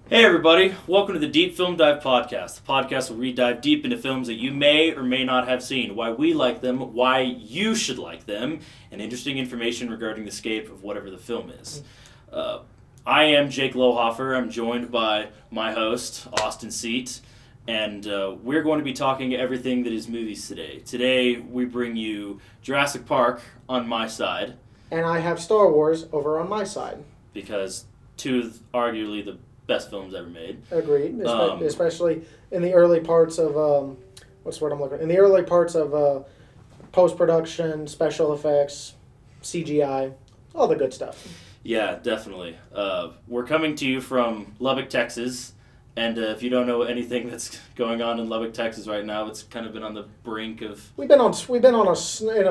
Hey everybody, welcome to the Deep Film Dive Podcast, the podcast where we dive deep into films that you may or may not have seen, why we like them, why you should like them, and interesting information regarding the scape of whatever the film is. I am Jake Lohofer. I'm joined by my host, Austin Seat, and we're going to be talking everything that is movies today. Today we bring you Jurassic Park on my side. And I have Star Wars over on my side. Because two of arguably the best films ever made. Agreed. Especially in the early parts of what's the word I'm looking for? In the early parts of post-production, special effects, CGI, all the good stuff. Yeah, definitely. We're coming to you from Lubbock, Texas, and if you don't know anything that's going on in Lubbock, Texas right now, it's kind of been on the brink of. We've been in a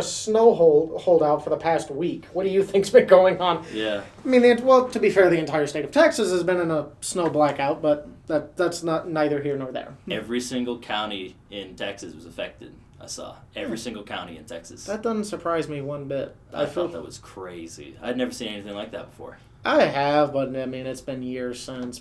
snow holdout for the past week. What do you think's been going on? Yeah. I mean, to be fair, the entire state of Texas has been in a snow blackout, but that's not neither here nor there. Every single county in Texas was affected. I saw every single county in Texas. That doesn't surprise me one bit. I thought that was crazy. I'd never seen anything like that before. I have, but I mean, it's been years since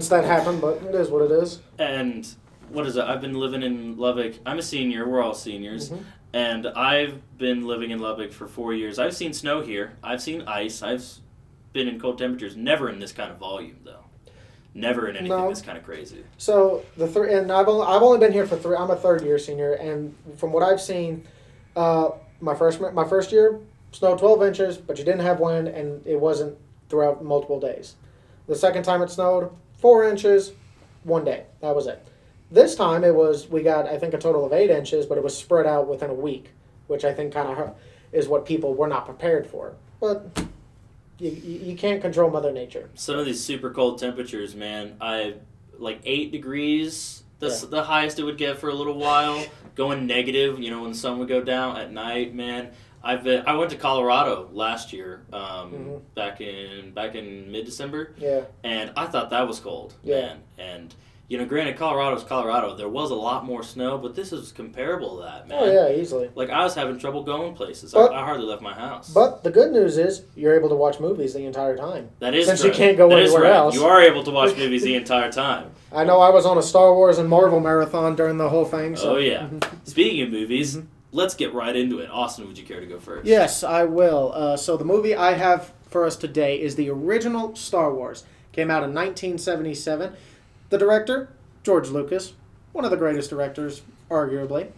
that happened, but it is what it is. And what is it? I've been living in Lubbock. I'm a senior. We're all seniors. Mm-hmm. And I've been living in Lubbock for 4 years. I've seen snow here. I've seen ice. I've been in cold temperatures. Never in this kind of volume, though. Never in anything this kind of crazy. So and I've only been here for 3. I'm a third-year senior, and from what I've seen, my first year snowed 12 inches, but you didn't have wind, and it wasn't throughout multiple days. The second time it snowed, 4 inches, one day. That was it. This time we got, I think, a total of 8 inches, but it was spread out within a week, which I think kind of is what people were not prepared for. But you can't control Mother Nature. Some of these super cold temperatures, man, like 8 degrees, the highest it would get for a little while, going negative, when the sun would go down at night, man. I went to Colorado last year, back in mid-December, and I thought that was cold, man. And granted, Colorado's Colorado. There was a lot more snow, but this is comparable to that, man. Oh yeah, easily. Like I was having trouble going places. I hardly left my house. But the good news is you're able to watch movies the entire time. That is since right. you can't go anywhere else. You are able to watch movies the entire time. I know I was on a Star Wars and Marvel marathon during the whole thing. So. Oh yeah. Speaking of movies. Let's get right into it. Austin, would you care to go first? Yes, I will. So the movie I have for us today is the original Star Wars. Came out in 1977. The director, George Lucas, one of the greatest directors, arguably.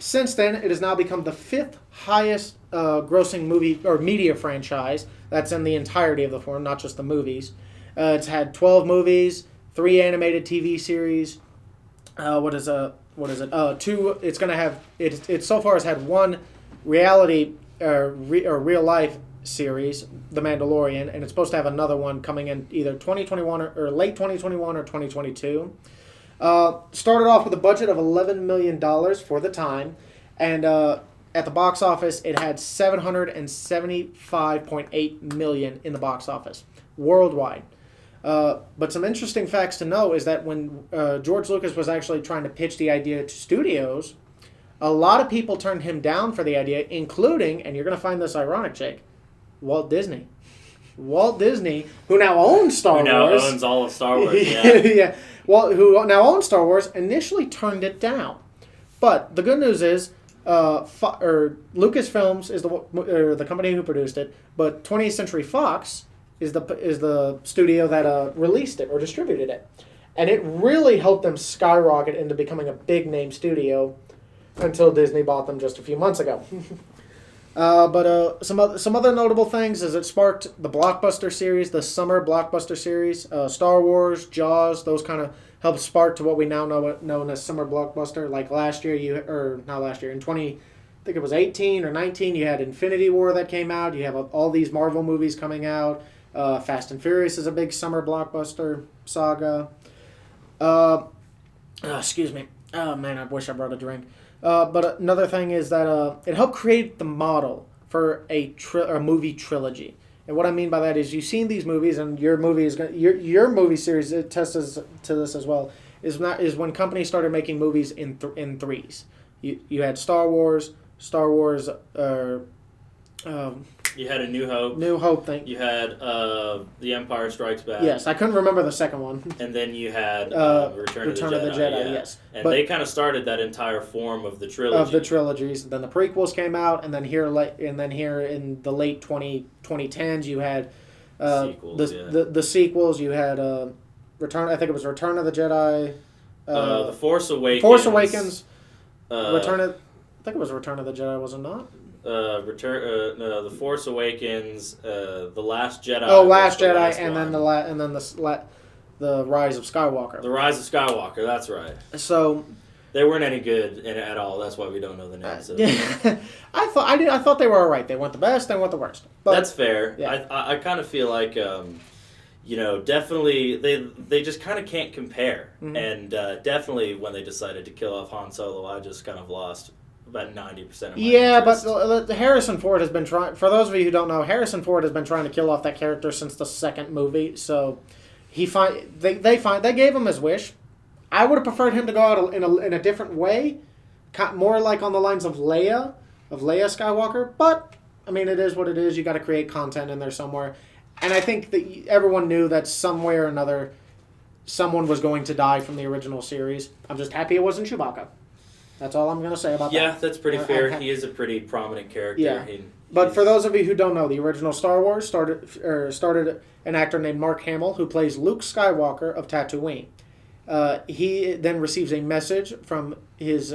Since then, it has now become the 5th highest grossing movie or media franchise. That's in the entirety of the form, not just the movies. It's had 12 movies, 3 animated TV series. What is it? 2. It's going to have. It so far has had 1 reality or real life series, The Mandalorian, and it's supposed to have another one coming in either 2021 or late 2021 or 2022. Started off with a budget of $11 million for the time, and at the box office, it had $775.8 million in the box office worldwide. But some interesting facts to know is that when George Lucas was actually trying to pitch the idea to studios, a lot of people turned him down for the idea, including, and you're going to find this ironic, Jake, Walt Disney. Walt Disney, who now owns Star Wars. Who now owns all of Star Wars, yeah. Yeah. Well, who now owns Star Wars, initially turned it down. But the good news is, Lucasfilms is the company who produced it, but 20th Century Fox is the studio that released it or distributed it. And it really helped them skyrocket into becoming a big-name studio until Disney bought them just a few months ago. But some other notable things is it sparked the Blockbuster series, the summer Blockbuster series, Star Wars, Jaws, those kind of helped spark to what we now know as summer Blockbuster. Like in 20, I think it was 18 or 19, you had Infinity War that came out. You have all these Marvel movies coming out. Fast and Furious is a big summer blockbuster saga. Excuse me. Oh, man, I wish I brought a drink. But another thing is that it helped create the model for a movie trilogy. And what I mean by that is you've seen these movies, and your movie series attests to this as well. Is when companies started making movies in threes. You had Star Wars, You had A New Hope. New Hope thing. You had The Empire Strikes Back. Yes, I couldn't remember the second one. And then you had Return of the Jedi. Yeah. Yes. And they kind of started that entire form of the trilogy. Of the trilogies. Then the prequels came out, and then here in the late 2010s, you had the sequels. You had Return. I think it was Return of the Jedi. The Force Awakens. Return of. I think it was Return of the Jedi. Was it not? The Force Awakens. The Last Jedi. Oh, Last Jedi, and then the Rise of Skywalker. The Rise of Skywalker. That's right. So. They weren't any good at all. That's why we don't know the names. I thought they were all right. They weren't the best. They weren't the worst. But, that's fair. Yeah. I kind of feel like, definitely they just kind of can't compare. Mm-hmm. And definitely when they decided to kill off Han Solo, I just kind of lost about 90% of my interest. But Harrison Ford has been trying. For those of you who don't know, Harrison Ford has been trying to kill off that character since the second movie. So they gave him his wish. I would have preferred him to go out in a different way, more like on the lines of Leia Skywalker. But I mean, it is what it is. You got to create content in there somewhere, and I think that everyone knew that some way or another, someone was going to die from the original series. I'm just happy it wasn't Chewbacca. That's all I'm going to say about that. Yeah, that's pretty fair. He is a pretty prominent character. Yeah. But for those of you who don't know, the original Star Wars started an actor named Mark Hamill who plays Luke Skywalker of Tatooine. He then receives a message from his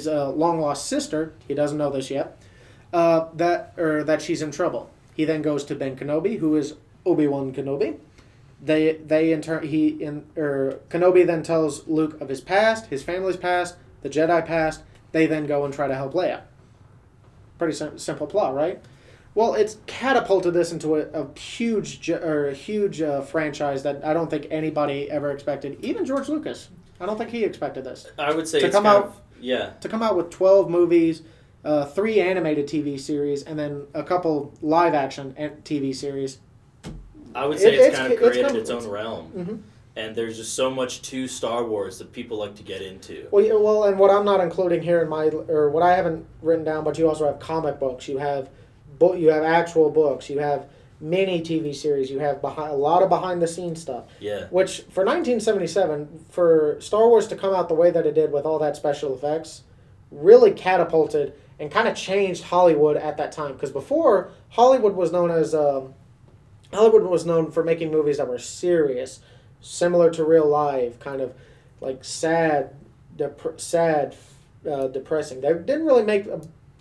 long-lost sister. He doesn't know this yet. That she's in trouble. He then goes to Ben Kenobi, who is Obi-Wan Kenobi. Kenobi then tells Luke of his past, his family's past, the Jedi past. They then go and try to help Leia. Pretty simple plot, right? Well, it's catapulted this into a huge franchise that I don't think anybody ever expected. Even George Lucas, I don't think he expected this. I would say to come out with 12 movies, 3 animated TV series, and then a couple live action TV series. I would say it's kind of created its own realm. Mm-hmm. And there's just so much to Star Wars that people like to get into. Well, and what I'm not including here what I haven't written down, but you also have comic books. You have actual books. You have mini TV series. You have a lot of behind-the-scenes stuff. Yeah. Which, for 1977, for Star Wars to come out the way that it did with all that special effects, really catapulted and kind of changed Hollywood at that time. Because before, Hollywood was known for making movies that were serious, similar to real life, kind of like sad, depressing. They didn't really make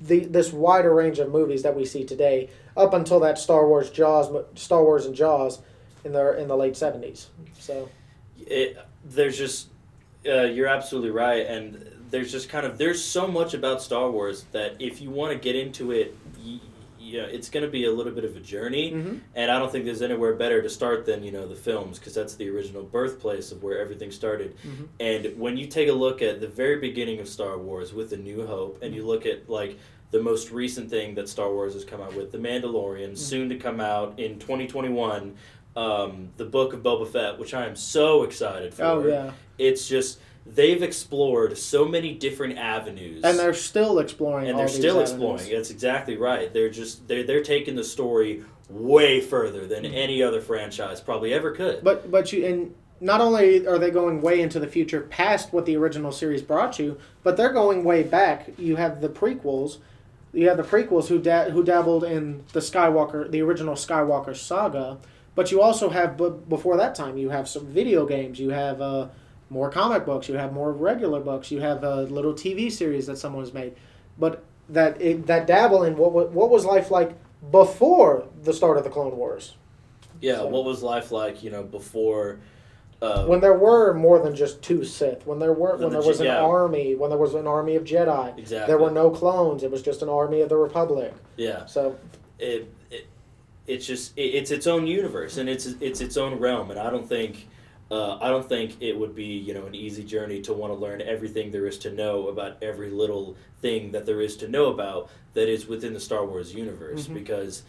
this wider range of movies that we see today up until that Star Wars and Jaws in the late 70s. So there's just you're absolutely right, and there's so much about Star Wars that if you want to get into it, it's going to be a little bit of a journey, mm-hmm. and I don't think there's anywhere better to start than the films, because that's the original birthplace of where everything started. Mm-hmm. And when you take a look at the very beginning of Star Wars with A New Hope, and you look at like the most recent thing that Star Wars has come out with, The Mandalorian, mm-hmm. soon to come out in 2021, the Book of Boba Fett, which I am so excited for. Oh yeah, it's just. They've explored so many different avenues, and they're still exploring. That's exactly right. They're taking the story way further than any other franchise probably ever could. But not only are they going way into the future, past what the original series brought you, but they're going way back. You have the prequels. You have the prequels who dabbled in the original Skywalker saga, but you also have before that time you have some video games. You have more comic books, you have more regular books, you have a little TV series that someone's made, but that dabble in what was life like before the start of the Clone Wars. Yeah, so, what was life like, before? When there were more than just 2 Sith, when there was an army of Jedi, exactly. There were no clones. It was just an army of the Republic. Yeah. So it's its own universe, and it's its own realm, and I don't think it would be, an easy journey to want to learn everything there is to know about every little thing that there is to know about that is within the Star Wars universe. Mm-hmm. Because,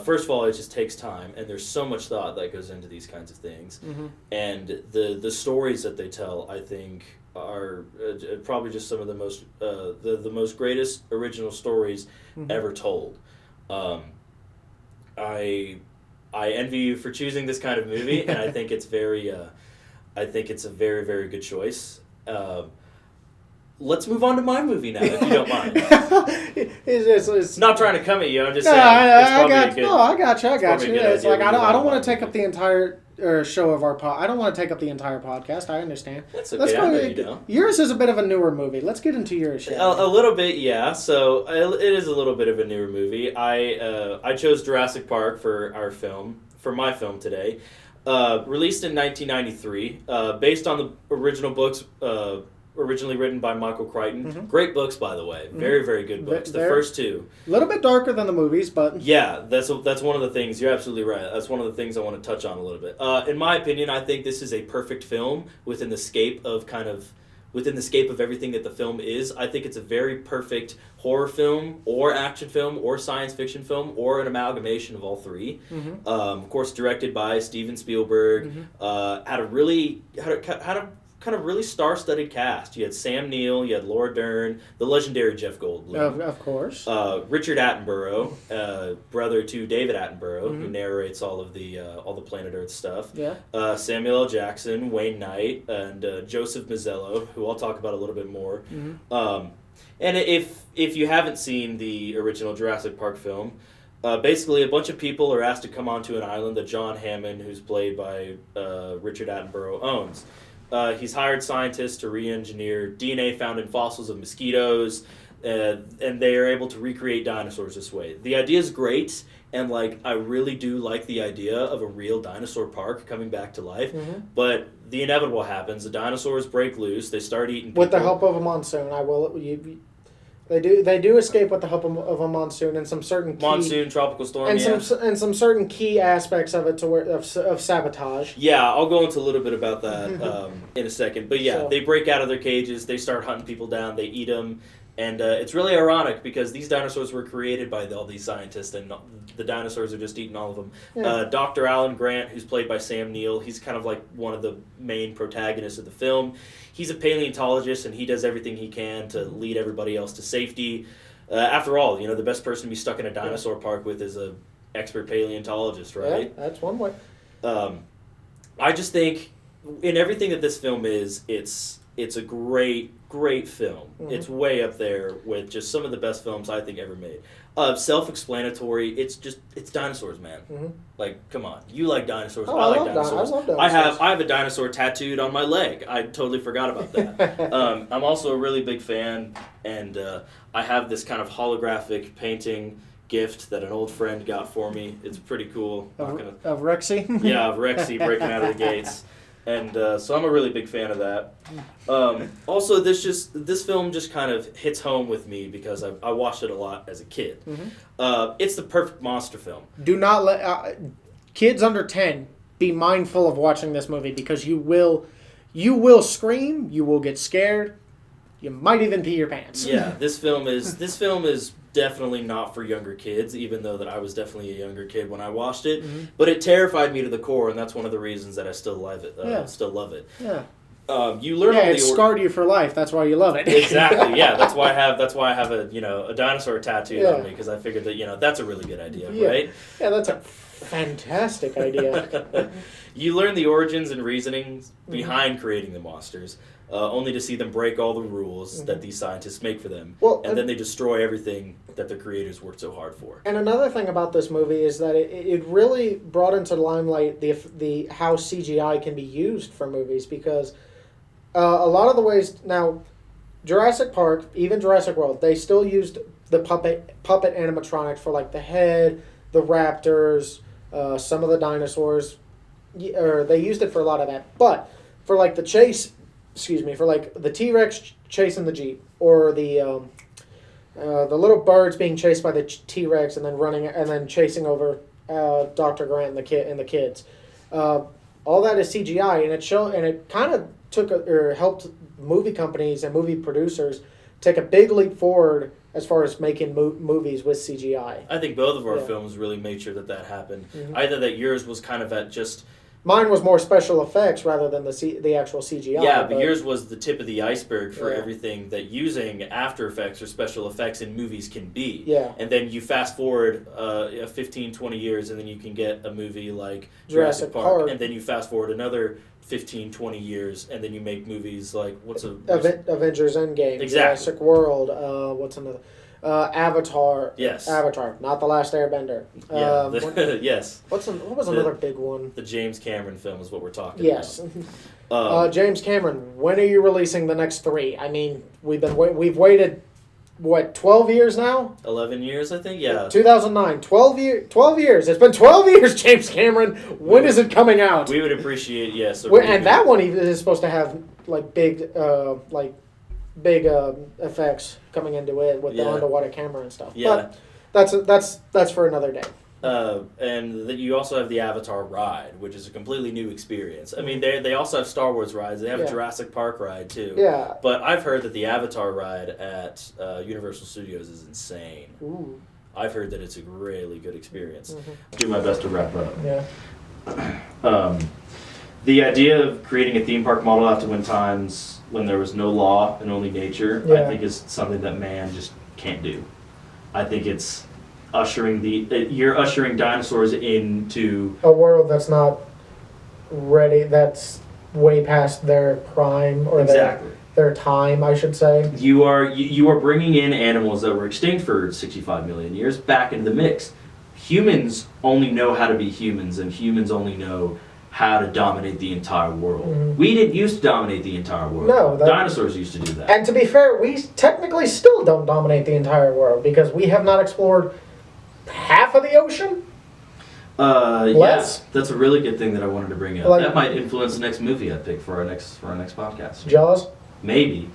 first of all, it just takes time, and there's so much thought that goes into these kinds of things. Mm-hmm. And the stories that they tell, I think, are probably just some of the most greatest original stories mm-hmm. ever told. I envy you for choosing this kind of movie, and I think it's I think it's a very, very good choice. Let's move on to my movie now, if you don't mind. It's not trying to come at you. I'm just no, saying. I got you. Yeah, It's like I don't want to take up the entire show of our pod. I don't want to take up the entire podcast. I understand. That's okay. I know you don't. Yours is a bit of a newer movie. Let's get into yours. A little bit, yeah. So it is a little bit of a newer movie. I chose Jurassic Park for my film today. Released in 1993, based on the original books. Originally written by Michael Crichton. Mm-hmm. Great books, by the way. Very, very good books. The first two. A little bit darker than the movies, but... Yeah, that's one of the things. You're absolutely right. That's one of the things I want to touch on a little bit. In my opinion, I think this is a perfect film within the scape of everything that the film is. I think it's a very perfect horror film or action film or science fiction film or an amalgamation of all three. Mm-hmm. Of course, directed by Steven Spielberg. Mm-hmm. Had a kind of really star-studded cast. You had Sam Neill, you had Laura Dern, the legendary Jeff Goldblum. Of course. Richard Attenborough, brother to David Attenborough, who narrates all the Planet Earth stuff. Yeah. Samuel L. Jackson, Wayne Knight, and Joseph Mazzello, who I'll talk about a little bit more. Mm-hmm. And if you haven't seen the original Jurassic Park film, basically a bunch of people are asked to come onto an island that John Hammond, who's played by Richard Attenborough, owns. He's hired scientists to re-engineer DNA found in fossils of mosquitoes, and they are able to recreate dinosaurs this way. The idea is great, and I really do like the idea of a real dinosaur park coming back to life, but the inevitable happens. The dinosaurs break loose, they start eating people. With the help of a monsoon, They do escape with the help of a monsoon and some certain tropical storm, and some certain key aspects of it of sabotage. Yeah, I'll go into a little bit about that in a second. But yeah, they break out of their cages, they start hunting people down, they eat them, and it's really ironic because these dinosaurs were created by all these scientists, and the dinosaurs are just eating all of them. Yeah. Dr. Alan Grant, who's played by Sam Neill, he's kind of like one of the main protagonists of the film. He's a paleontologist, and he does everything he can to lead everybody else to safety. After all, the best person to be stuck in a dinosaur park with is a expert paleontologist, right? Yeah, that's one way. I just think in everything that this film is, it's a great film. Mm-hmm. It's way up there with just some of the best films I think ever made. Self-explanatory. It's dinosaurs, man. Mm-hmm. Come on, you like dinosaurs. I like dinosaurs. I love dinosaurs. I have a dinosaur tattooed on my leg. I totally forgot about that. I'm also a really big fan, and I have this kind of holographic painting gift that an old friend got for me. It's pretty cool. Of Rexy? Yeah, of Rexy breaking out of the gates. And so I'm a really big fan of that. Also, this film just kind of hits home with me because I watched it a lot as a kid. Mm-hmm. It's the perfect monster film. Do not let kids under 10 be mindful of watching this movie because you will scream, you will get scared, you might even pee your pants. Yeah, this film is definitely not for younger kids, even though that I was definitely a younger kid when I watched it. Mm-hmm. But it terrified me to the core, and that's one of the reasons that I still love it. Still love it. Yeah. You learn. Yeah, it scarred you for life. That's why you love it. Exactly. Yeah. That's why I have a dinosaur tattooed on me because I figured that that's a really good idea, right? Yeah, that's a fantastic idea. You learn the origins and reasonings behind creating the monsters. Only to see them break all the rules that these scientists make for them. And then they destroy everything that the creators worked so hard for. And another thing about this movie is that it really brought into the limelight the how CGI can be used for movies because a lot of the ways... Now, Jurassic Park, even Jurassic World, they still used the puppet animatronics for the head, the raptors, some of the dinosaurs. Or they used it for a lot of that. But for the chase... for the T-Rex chasing the Jeep, or the little birds being chased by the T-Rex and then running and then chasing over Dr. Grant and the kids. All that is CGI, and it kind of helped movie companies and movie producers take a big leap forward as far as making movies with CGI. I think both of our films really made sure that happened. Mm-hmm. Either that yours was kind of at just Mine was more special effects rather than the actual CGI. Yeah, but yours was the tip of the iceberg for Yeah. everything that using After Effects or special effects in movies can be. Yeah. And then you fast forward 15, 20 years, and then you can get a movie like Jurassic Park. And then you fast forward another 15, 20 years, and then you make movies like, Avengers Endgame, Exactly. Jurassic World, what's another? Avatar. Yes. Avatar, not The Last Airbender. Yeah. Yes. What was another big one? The James Cameron film is what we're talking Yes. about. James Cameron, when are you releasing the next 3? I mean, we've waited, what, 12 years now? 11 years, I think. Yeah. 2009. 12 years. It's been 12 years, James Cameron. When is it coming out? We would appreciate, yes. And that one even is supposed to have like big effects coming into it with the underwater camera and stuff. Yeah. But that's for another day. And you also have the Avatar ride, which is a completely new experience. I mean, they also have Star Wars rides. They have a Jurassic Park ride, too. Yeah. But I've heard that the Avatar ride at Universal Studios is insane. Ooh. I've heard that it's a really good experience. Mm-hmm. I'll do my best to wrap up. Yeah. The idea of creating a theme park model after when there was no law and only nature, I think is something that man just can't do. I think it's you're ushering dinosaurs into a world that's not ready, that's way past their prime or their time, I should say. You are bringing in animals that were extinct for 65 million years back into the mix. Humans only know how to be humans, and humans only know how to dominate the entire world. Mm-hmm. We didn't used to dominate the entire world. No, dinosaurs used to do that. And to be fair, we technically still don't dominate the entire world because we have not explored half of the ocean. Yes, that's a really good thing that I wanted to bring up. That might influence the next movie I pick for our next podcast. Jaws? Maybe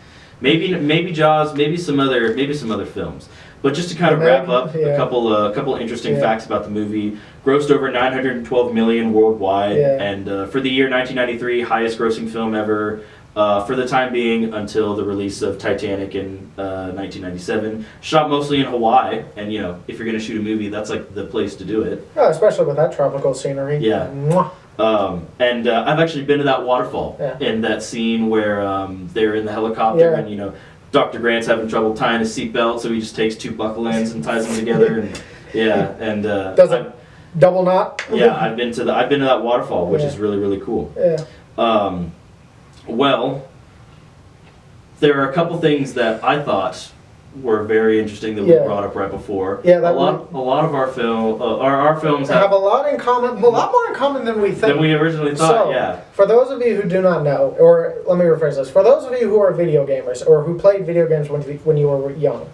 Jaws. Maybe some other films. But just to kind of wrap up, a couple interesting facts about the movie. Grossed over $912 million worldwide, and for the year 1993, highest grossing film ever. For the time being, until the release of Titanic in 1997, shot mostly in Hawaii. And if you're gonna shoot a movie, that's like the place to do it. Oh, especially with that tropical scenery. Yeah. And I've actually been to that waterfall in that scene where they're in the helicopter and Dr. Grant's having trouble tying his seatbelt, so he just takes 2 buckle ends and ties them together, and does it double knot? Yeah, I've been to that waterfall, which is really, really cool. Yeah. Well, there are a couple things that I thought were very interesting that we brought up right before. Yeah, a lot of our films have a lot in common, a lot more in common than we think. Than we originally thought. So, for those of you who do not know, or let me rephrase this, for those of you who are video gamers or who played video games when you were young,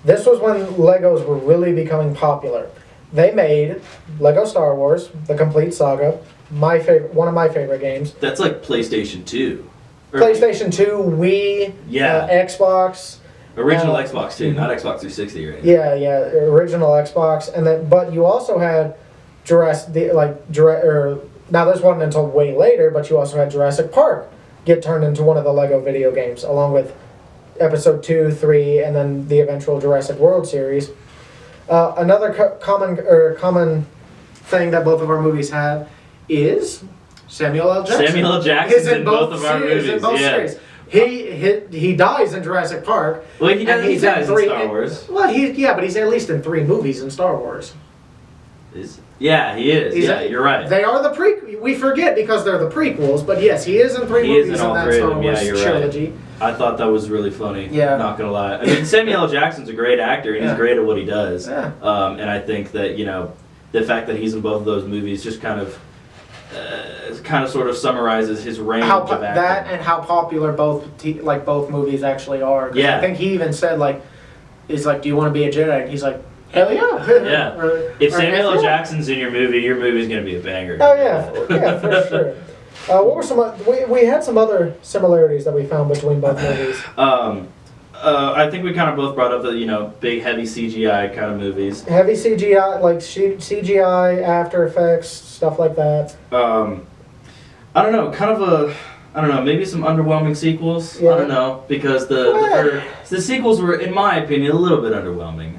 this was when Legos were really becoming popular. They made Lego Star Wars, the complete saga, one of my favorite games. That's like PlayStation 2. PlayStation 2, Wii, Xbox. Original Xbox too, not Xbox 360 or anything. Yeah, original Xbox, and then but you also had now this wasn't until way later, but you also had Jurassic Park get turned into one of the Lego video games, along with Episode 2, 3, and then the eventual Jurassic World series. Another common thing that both of our movies have is Samuel L. Jackson. Samuel L. Jackson is in both of our movies. In both series. He dies in Jurassic Park. Well, he dies in Star Wars. Well, but he's at least in 3 movies in Star Wars. Yeah, he is. You're right. They are the we forget because they're the prequels, but yes, he is in 3 movies in that Star Wars trilogy. Right. I thought that was really funny. Yeah. Not gonna lie. I mean, Samuel L. Jackson's a great actor, and he's great at what he does. Yeah. And I think that the fact that he's in both of those movies just kind of sort of summarizes his range of acting. That and how popular both movies actually are. Yeah. I think he even said he's like, do you want to be a Jedi? And he's like, hell yeah. Yeah. If Samuel L. Jackson's in your movie's gonna be a banger. Oh yeah, for sure. What were some? We had some other similarities that we found between both movies. I think we kind of both brought up the big heavy CGI kind of movies. Heavy CGI, like CGI, After Effects, stuff like that. I don't know, kind of I don't know, maybe some underwhelming sequels. Yeah. I don't know, because the sequels were, in my opinion, a little bit underwhelming.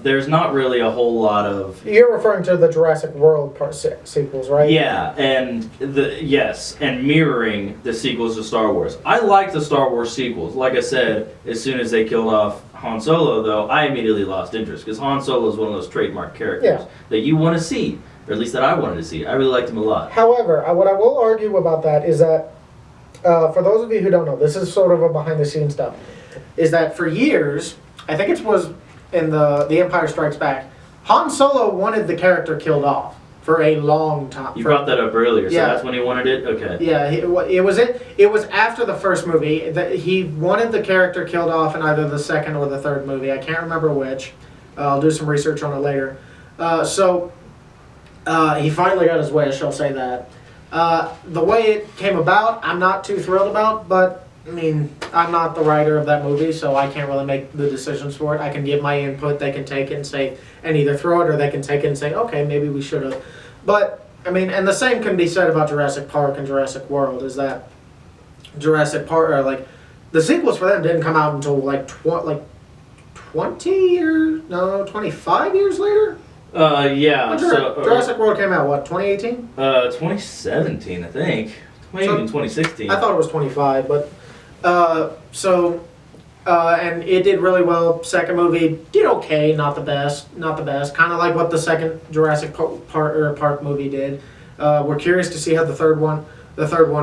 There's not really a whole lot of. You're referring to the Jurassic World sequels, right? Yeah, and and mirroring the sequels to Star Wars. I like the Star Wars sequels. Like I said, as soon as they killed off Han Solo, though, I immediately lost interest because Han Solo is one of those trademark characters that you want to see, or at least that I wanted to see. I really liked him a lot. However, what I will argue about that is that, for those of you who don't know, this is sort of a behind-the-scenes stuff, is that for years, I think it was in the Empire Strikes Back, Han Solo wanted the character killed off for a long time. You brought that up earlier, so that's when he wanted it? Okay. Yeah, it was after the first movie that he wanted the character killed off in either the second or the third movie. I can't remember which. I'll do some research on it later. So he finally got his wish, I'll say that. The way it came about, I'm not too thrilled about, but I mean, I'm not the writer of that movie, so I can't really make the decisions for it. I can give my input, they can take it and say, and either throw it, or they can take it and say, okay, maybe we should have. But, I mean, and the same can be said about Jurassic Park and Jurassic World, is that Jurassic Park, or like, the sequels for them didn't come out until like 20 years, no, 25 years later? Yeah. Jurassic World came out, what, 2018? 2017, I think. Maybe even 2016. I thought it was 25, but and it did really well. Second movie did okay, not the best. Kind of like what the second Jurassic Park movie did. We're curious to see how the third one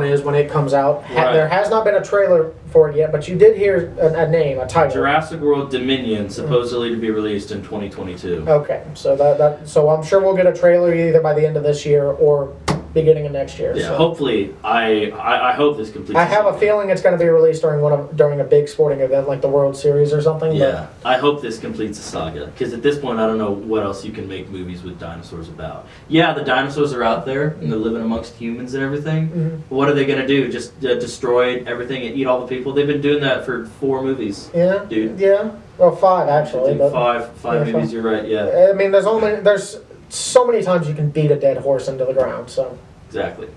is when it comes out. Right. There has not been a trailer for it yet, but you did hear a name, a title. Jurassic World Dominion, supposedly to be released in 2022. Okay, so so I'm sure we'll get a trailer either by the end of this year or beginning of next year. Yeah, so. Hopefully, I hope this completes. I have a feeling it's going to be released during a big sporting event like the World Series or something. Yeah, I hope this completes the saga, because at this point I don't know what else you can make movies with dinosaurs about. Yeah, the dinosaurs are out there and they're living amongst humans and everything. Mm-hmm. What are they going to do? Just destroy everything and eat all the people? They've been doing that for 4 movies. Yeah, dude. Yeah, well, 5 actually. But, five movies. You're right. Yeah. I mean, there's so many times you can beat a dead horse into the ground. So. Exactly.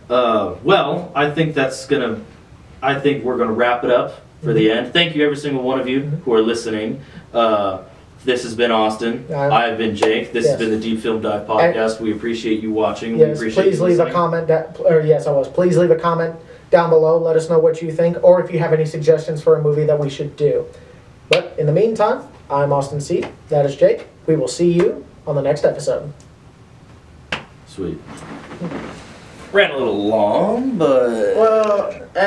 Well, I think we're gonna wrap it up for the end. Thank you, every single one of you who are listening. This has been Austin. I've been Jake. This has been the Deep Film Dive podcast. We appreciate you watching. Yes, we appreciate please leave a comment. Please leave a comment down below. Let us know what you think, or if you have any suggestions for a movie that we should do. But in the meantime, I'm Austin C. That is Jake. We will see you on the next episode. Sweet. Ran a little long, but... Well...